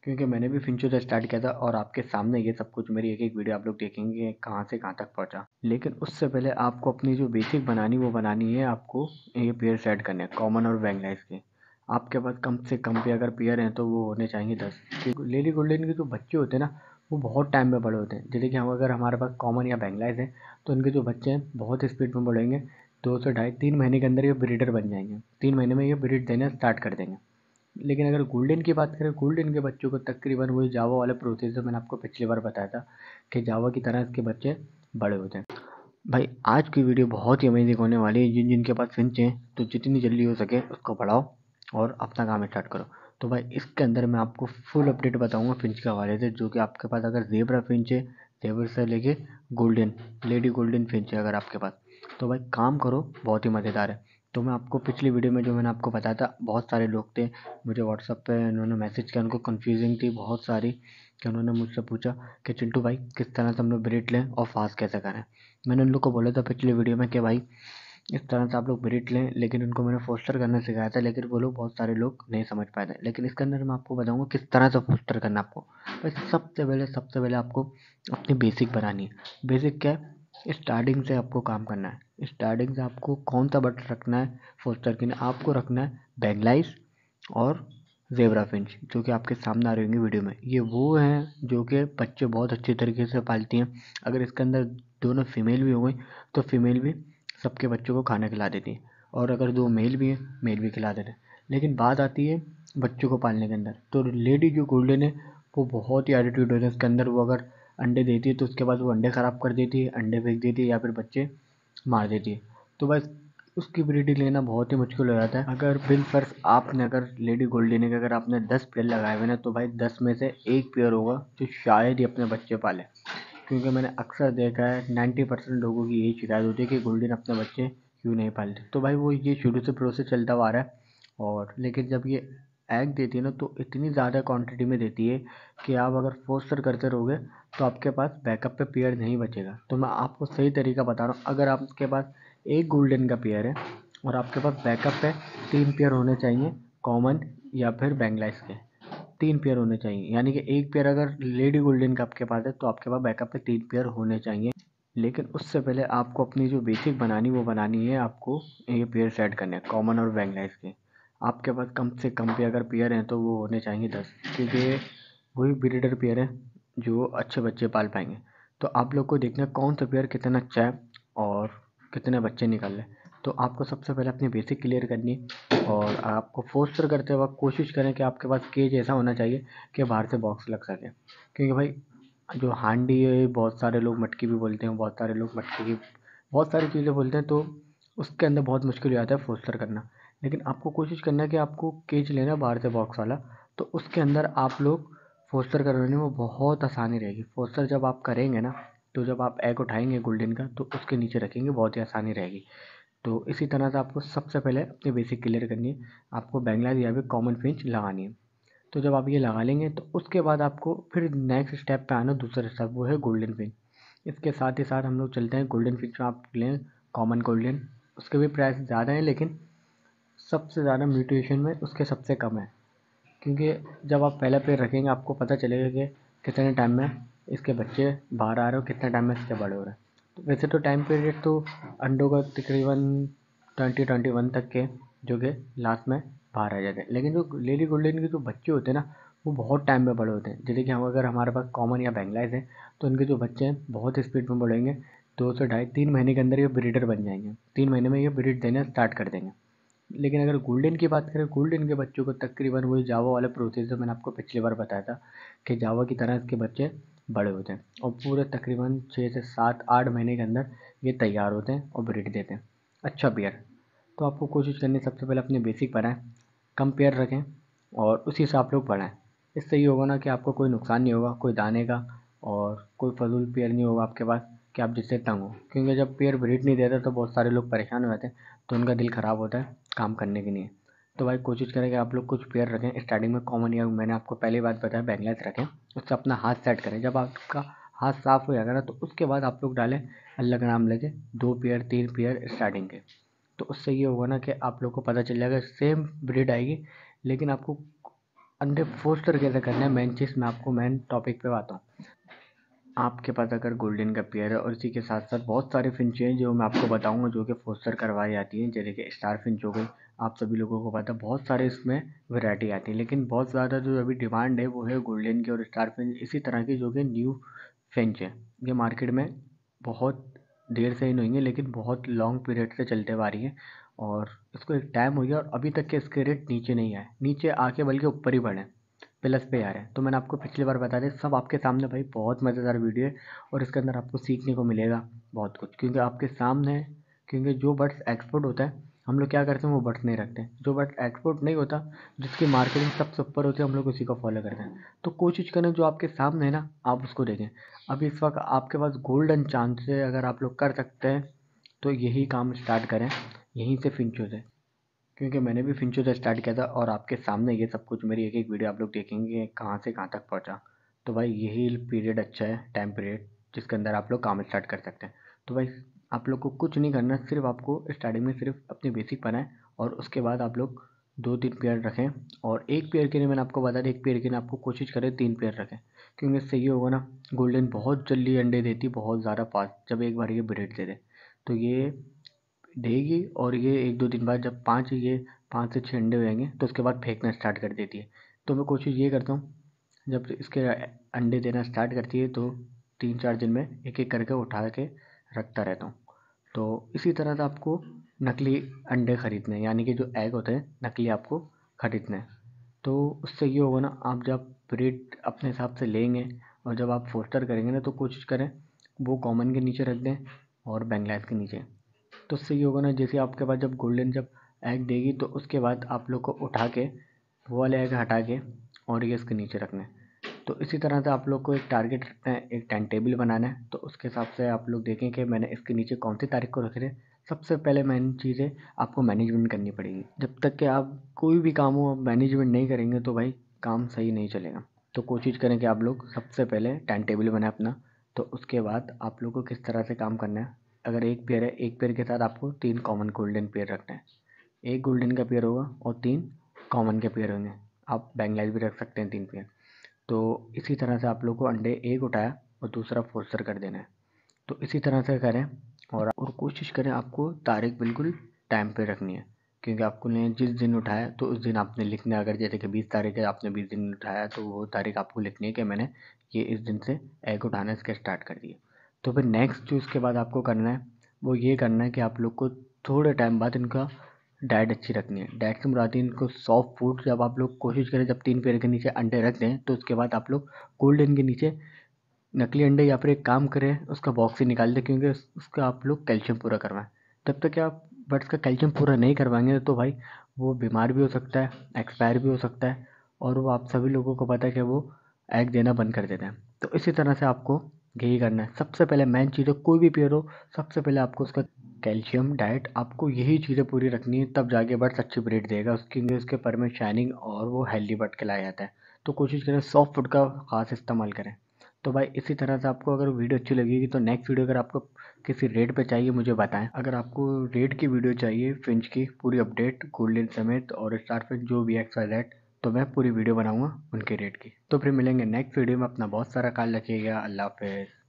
क्योंकि मैंने भी फिंचो से स्टार्ट किया था और आपके सामने ये सब कुछ मेरी एक एक वीडियो आप लोग देखेंगे कि कहाँ से कहाँ तक पहुँचा। लेकिन उससे पहले आपको अपनी जो बेसिक बनानी वो बनानी है, आपको ये पेयर सेट करने हैं कॉमन और बैंगलाइज के। आपके पास कम से कम भी अगर पेयर हैं तो वो होने चाहिए 10। क्योंकि लेडी गोल्डन के जो बच्चे होते हैं ना, वो बहुत टाइम में बड़े होते हैं। जैसे कि हम अगर हमारे पास कॉमन या बैंगलाइज है तो उनके जो बच्चे हैं बहुत स्पीड में बढ़ेंगे। 2 से ढाई 3 महीने के अंदर ये ब्रीडर बन जाएंगे। 3 महीने में ये ब्रीड देना स्टार्ट कर देंगे। लेकिन अगर गोल्डन की बात करें, गोल्डन के बच्चों को तकरीबन वही जावा वाले प्रोसेस जो मैंने आपको पिछली बार बताया था कि जावा की तरह इसके बच्चे बड़े होते हैं। भाई आज की वीडियो बहुत ही अमेजिंग होने वाली है। जिनके पास फिंच हैं तो जितनी जल्दी हो सके उसको बढ़ाओ और अपना काम स्टार्ट करो। तो भाई इसके अंदर मैं आपको फुल अपडेट बताऊंगा फिंच के हवाले से। जो कि आपके पास अगर जेब्रा फिंच है, जेब्रा से लेके गोल्डन, लेडी गोल्डन फिंच है अगर आपके पास, तो भाई काम करो, बहुत ही मज़ेदार है। तो मैं आपको पिछली वीडियो में जो मैंने आपको बताया था, बहुत सारे लोग थे मुझे व्हाट्सअप पे, उन्होंने मैसेज किया, उनको कन्फ्यूजिंग थी बहुत सारी, कि उन्होंने मुझसे पूछा कि चिंटू भाई किस तरह से हम लोग ब्रीड लें और फास्ट कैसे करें। मैंने उन लोग को बोला था पिछली वीडियो में कि भाई इस तरह से आप लोग ब्रीड लें, लेकिन उनको मैंने फोस्टर करना सिखाया था, लेकिन वो लोग, बहुत सारे लोग नहीं समझ पाए थे। लेकिन इसके अंदर मैं आपको बताऊंगा किस तरह से फोस्टर करना है आपको। भाई सबसे पहले आपको अपनी बेसिक बनानी है। बेसिक क्या है? स्टार्टिंग से आपको काम करना है। स्टार्टिंग से आपको कौन सा बटन रखना है फोस्टर के लिए? आपको रखना है बैंगलाइज और ज़ेब्रा फिंच, जो कि आपके सामने आ रही होंगी वीडियो में। ये वो हैं जो कि बच्चे बहुत अच्छे तरीके से पालती हैं। अगर इसके अंदर दोनों फीमेल भी हो गई तो फीमेल भी सबके बच्चों को खाना खिला देती हैं, और अगर दो मेल भी हैं, मेल भी खिला देते हैं। लेकिन बात आती है बच्चों को पालने के अंदर, तो लेडी जो गोल्डन है वो बहुत ही एटीट्यूड होता है इसके अंदर। वो अगर अंडे देती है तो उसके बाद वो अंडे ख़राब कर देती है, अंडे फेंक देती है या फिर बच्चे मार देती है। तो बस उसकी ब्रीडिंग लेना बहुत ही मुश्किल हो जाता है। अगर बिलफर्ज आपने, अगर लेडी गोल्डन के अगर आपने 10 पेयर लगाए हुए ना, तो भाई 10 में से एक पेयर होगा जो शायद ही अपने बच्चे पाले। क्योंकि मैंने अक्सर देखा है 90% लोगों की यही शिकायत होती है कि गोल्डन अपने बच्चे क्यों नहीं पालते। तो भाई वो ये शुरू से प्रोसेस चलता हुआ आ रहा है। और लेकिन जब ये एग देती है ना, तो इतनी ज़्यादा क्वांटिटी में देती है कि आप अगर फोस्टर करते रहोगे तो आपके पास बैकअप पे पेयर नहीं बचेगा। तो मैं आपको सही तरीका बता रहा हूँ। अगर आपके पास एक गोल्डन का पेयर है और आपके पास बैकअप पे 3 पेयर होने चाहिए, कॉमन या फिर बैंगलाइज के 3 पेयर होने चाहिए। यानी कि एक पेयर अगर लेडी गोल्डन का आपके पास है तो आपके पास बैकअप पे 3 पेयर होने चाहिए। लेकिन उससे पहले आपको अपनी जो बेसिक बनानी वो बनानी है, आपको ये पेयर सेट करने हैं कॉमन और बैंगलाइज के। आपके पास कम से कम भी अगर पेयर हैं तो वो होने चाहिए 10, क्योंकि ये वही ब्रीडर पेयर है जो अच्छे बच्चे पाल पाएंगे। तो आप लोग को देखना है कौन सा पेयर कितना अच्छा है और कितने बच्चे निकल रहे हैं। तो आपको सबसे पहले अपनी बेसिक क्लियर करनी है, और आपको फोस्टर करते वक्त कोशिश करें कि आपके पास केज ऐसा होना चाहिए कि बाहर से बॉक्स लग सके। क्योंकि भाई जो हांडी है, बहुत सारे लोग मटकी भी बोलते हैं, बहुत सारे लोग मटकी की बहुत सारी चीज़ें बोलते हैं, तो उसके अंदर बहुत मुश्किल हो जाता है फोस्टर करना। लेकिन आपको कोशिश करना है कि आपको केज लेना है बाहर से बॉक्स वाला, तो उसके अंदर आप लोग फोस्टर करवाने में बहुत आसानी रहेगी। फोस्टर जब आप करेंगे ना, तो जब आप एग उठाएंगे गोल्डन का तो उसके नीचे रखेंगे, बहुत ही आसानी रहेगी। तो इसी तरह से आपको सबसे पहले अपनी बेसिक क्लियर करनी है। आपको बैंगलाइज या फिर कॉमन फिंच लगानी है। तो जब आप ये लगा लेंगे तो उसके बाद आपको फिर नेक्स्ट स्टेप पे आना, दूसरा स्टेप वो है गोल्डन फिंच। इसके साथ ही साथ हम लोग चलते हैं गोल्डन फिंच में। आप लें कॉमन गोल्डन, उसके भी प्राइस ज़्यादा है, लेकिन सबसे ज़्यादा म्यूटेशन में उसके सबसे कम है। क्योंकि जब आप पहला पेड़ रखेंगे आपको पता चलेगा कि कितने टाइम में इसके बच्चे बाहर आ रहे हो, कितने टाइम में इसके बड़े हो रहे हैं। तो वैसे तो टाइम पीरियड तो अंडों का तकरीबन 20-21 तक के, जो कि लास्ट में बाहर आ जाते हैं। लेकिन जो लेडी गोल्डन के जो बच्चे होते हैं ना, वो बहुत टाइम में बड़े होते हैं। जैसे कि हम, अगर हमारे पास कॉमन या बैंगलाइज है तो उनके जो बच्चे हैं बहुत स्पीड में बढ़ेंगे। 2 से ढाई 3 महीने के अंदर ये ब्रीडर बन जाएंगे। 3 महीने में ये ब्रीड देना स्टार्ट कर देंगे। लेकिन अगर गोल्डन की बात करें, गोल्डन के बच्चों को तकरीबन वही जावा वाला प्रोसेस जो मैंने आपको पिछली बार बताया था कि जावा की तरह इसके बच्चे बड़े होते हैं, और पूरे तकरीबन 6 से 7 8 महीने के अंदर ये तैयार होते हैं और ब्रीड देते हैं अच्छा पेयर। तो आपको कोशिश करनी है सबसे पहले अपने बेसिक बनाएं, कम पेयर रखें और उसी से आप लोग बढ़ाएं। इससे ये होगा ना कि आपको कोई नुकसान नहीं होगा, कोई दाने का और कोई फजूल पेयर नहीं होगा आपके पास कि आप जिससे तंग हो। क्योंकि जब पेयर ब्रीड नहीं देता तो बहुत सारे लोग परेशान हो जाते हैं, तो उनका दिल ख़राब होता है काम करने के लिए। तो भाई कोशिश करें कि आप लोग कुछ पेयर रखें स्टार्टिंग में कॉमन, या मैंने आपको पहली बात बताया बैंगलाइज रखें। उससे अपना हाथ सेट करें। जब आपका हाथ साफ़ हो जाएगा ना, तो उसके बाद आप लोग डालें अल्लाह का नाम लेके 2 पेयर 3 पेयर स्टार्टिंग के। तो उससे ये होगा ना कि आप लोग को पता चल जाएगा, सेम ब्रीड आएगी, लेकिन आपको अंडे फोस्टर कैसे करना है, मेन चीज़ मैं आपको मेन टॉपिक पे आता हूँ। आपके पास अगर गोल्डन का पेयर है और इसी के साथ साथ बहुत सारे फिंच हैं जो मैं आपको बताऊंगा जो कि फोस्टर करवाई जाती हैं, जैसे कि स्टार फिंच हो गई। आप सभी लोगों को पता है बहुत सारे इसमें वैरायटी आती है, लेकिन बहुत ज़्यादा जो अभी डिमांड है वो है गोल्डन की और स्टार फिंच इसी तरह की जो कि न्यू फिंच है। ये मार्केट में बहुत देर से ही नहीं है, लेकिन बहुत लॉन्ग पीरियड से चलते हुए आ रही है और इसको एक टाइम हो गया और अभी तक के इसके रेट नीचे नहीं आए, नीचे आके बल्कि ऊपर ही बढ़े, प्लस पे आ रहे हैं। तो मैंने आपको पिछली बार बता दिया, सब आपके सामने भाई, बहुत मज़ेदार वीडियो है और इसके अंदर आपको सीखने को मिलेगा बहुत कुछ, क्योंकि आपके सामने है। क्योंकि जो बर्ड्स एक्सपोर्ट होता है हम लोग क्या करते हैं, वो बर्ड्स नहीं रखते हैं। जो बर्ड एक्सपोर्ट नहीं होता, जिसकी मार्केटिंग सबसे ऊपर होती है, हम लोग उसी को फॉलो करते हैं। तो कोशिश करें जो आपके सामने है ना, आप उसको देखें। अभी इस वक्त आपके पास गोल्डन चांस है, अगर आप लोग कर सकते हैं तो यही काम स्टार्ट करें, यहीं से फिंचो से। क्योंकि मैंने भी फिंचो से स्टार्ट किया था और आपके सामने ये सब कुछ मेरी एक एक वीडियो आप लोग देखेंगे कहाँ से कहाँ तक पहुँचा। तो भाई यही पीरियड अच्छा है, टाइम पीरियड, जिसके अंदर आप लोग काम स्टार्ट कर सकते हैं। तो भाई आप लोग को कुछ नहीं करना, सिर्फ आपको स्टार्टिंग में सिर्फ अपनी बेसिक बनाएं और उसके बाद आप लोग 2-3 पेयर रखें। और एक पेयर के लिए मैंने आपको बता दिया, एक पेयर के लिए आपको कोशिश करें 3 पेयर रखें, क्योंकि इससे ये होगा ना, गोल्डन बहुत जल्दी अंडे देती, बहुत ज़्यादा फास्ट, जब एक बार ये ब्रीड दे दे तो ये देगी। और ये 1-2 दिन बाद जब 5 से 6 अंडे हो जाएंगे तो उसके बाद फेंकना स्टार्ट कर देती है। तो मैं कोशिश ये करता हूँ, जब इसके अंडे देना स्टार्ट करती है तो 3-4 दिन में एक एक करके उठा के रखता रहता हूँ। तो इसी तरह से आपको नकली अंडे खरीदने हैं, यानी कि जो एग होते हैं नकली आपको खरीदने हैं। तो उससे ये होगा ना, आप जब ब्रीड अपने हिसाब से लेंगे और जब आप फोस्टर करेंगे ना, तो कोशिश करें वो कॉमन के नीचे रख दें और बेंगलाइज के नीचे। तो उससे ये होगा ना, जैसे आपके पास जब गोल्डन जब एग देगी तो उसके बाद आप लोग को उठा के वो वाले एग हटा के और ये इसके नीचे रखना है। तो इसी तरह से आप लोग को एक टारगेट रखना है, एक टाइम टेबल बनाना है। तो उसके हिसाब से आप लोग देखें कि मैंने इसके नीचे कौन सी तारीख को रख रहे हैं। सबसे पहले मेन चीज़ है, आपको मैनेजमेंट करनी पड़ेगी। जब तक कि आप कोई भी काम हो, आप मैनेजमेंट नहीं करेंगे तो भाई काम सही नहीं चलेगा। तो कोशिश करें कि आप लोग सबसे पहले टाइम टेबल बनाएं अपना। तो उसके बाद आप लोग को किस तरह से काम करना है, अगर एक पेयर है, एक पेयर के साथ आपको 3 कॉमन गोल्डन पेयर रखना है। एक गोल्डन का पेयर होगा और 3 कॉमन के पेयर होंगे। आप बेंगलाइज भी रख सकते हैं 3 पेयर। तो इसी तरह से आप लोग को अंडे एक उठाया और दूसरा फोस्टर कर देना है। तो इसी तरह से करें और कोशिश करें आपको तारीख बिल्कुल टाइम पे रखनी है, क्योंकि आपको ने जिस दिन उठाया तो उस दिन आपने लिखना है। अगर जैसे कि 20 तारीख है, आपने 20 दिन उठाया तो वो तारीख आपको लिखनी है कि मैंने ये इस दिन से एग उठाना इसके स्टार्ट कर दिए। तो फिर नेक्स्ट जो उसके बाद आपको करना है वो ये करना है कि आप लोग को थोड़े टाइम बाद इनका डाइट अच्छी रखनी है। डाइट से मुराद है इनको सॉफ्ट फूड। जब आप लोग कोशिश करें जब 3 पेयर के नीचे अंडे रख दें तो उसके बाद आप लोग गोल्डन के नीचे नकली अंडे, या फिर एक काम करें उसका बॉक्स ही निकाल दें, क्योंकि उसका आप लोग कैल्शियम पूरा करवाएं। तब तक आप बर्ड्स का कैल्शियम पूरा नहीं करवाएंगे तो भाई वो बीमार भी हो सकता है, एक्सपायर भी हो सकता है, और वो आप सभी लोगों को पता है कि वो एग देना बंद कर देते हैं। तो इसी तरह से आपको यही करना है। सबसे पहले मेन चीज़ है, कोई भी पेयर हो, सबसे पहले आपको उसका कैल्शियम डाइट, आपको यही चीज़ें पूरी रखनी है, तब जाके बर्ड्स अच्छी ब्रीड देगा उसकी, क्योंकि उसके पर में शाइनिंग और वो हेल्दी बर्ड कहलाया जाता है। तो कोशिश करें सॉफ्ट फूड का खास इस्तेमाल करें। तो भाई इसी तरह से आपको अगर वीडियो अच्छी लगेगी तो नेक्स्ट वीडियो अगर आपको किसी रेट पे चाहिए मुझे बताएं। अगर आपको रेट की वीडियो चाहिए, फिंच की पूरी अपडेट गोल्डन समेत और स्टार फिंच जो भी एक्स वाई जेड, तो मैं पूरी वीडियो बनाऊंगा उनके रेट की। तो फिर मिलेंगे नेक्स्ट वीडियो में। अपना बहुत सारा ख्याल रखिएगा। अल्लाह हाफिज़।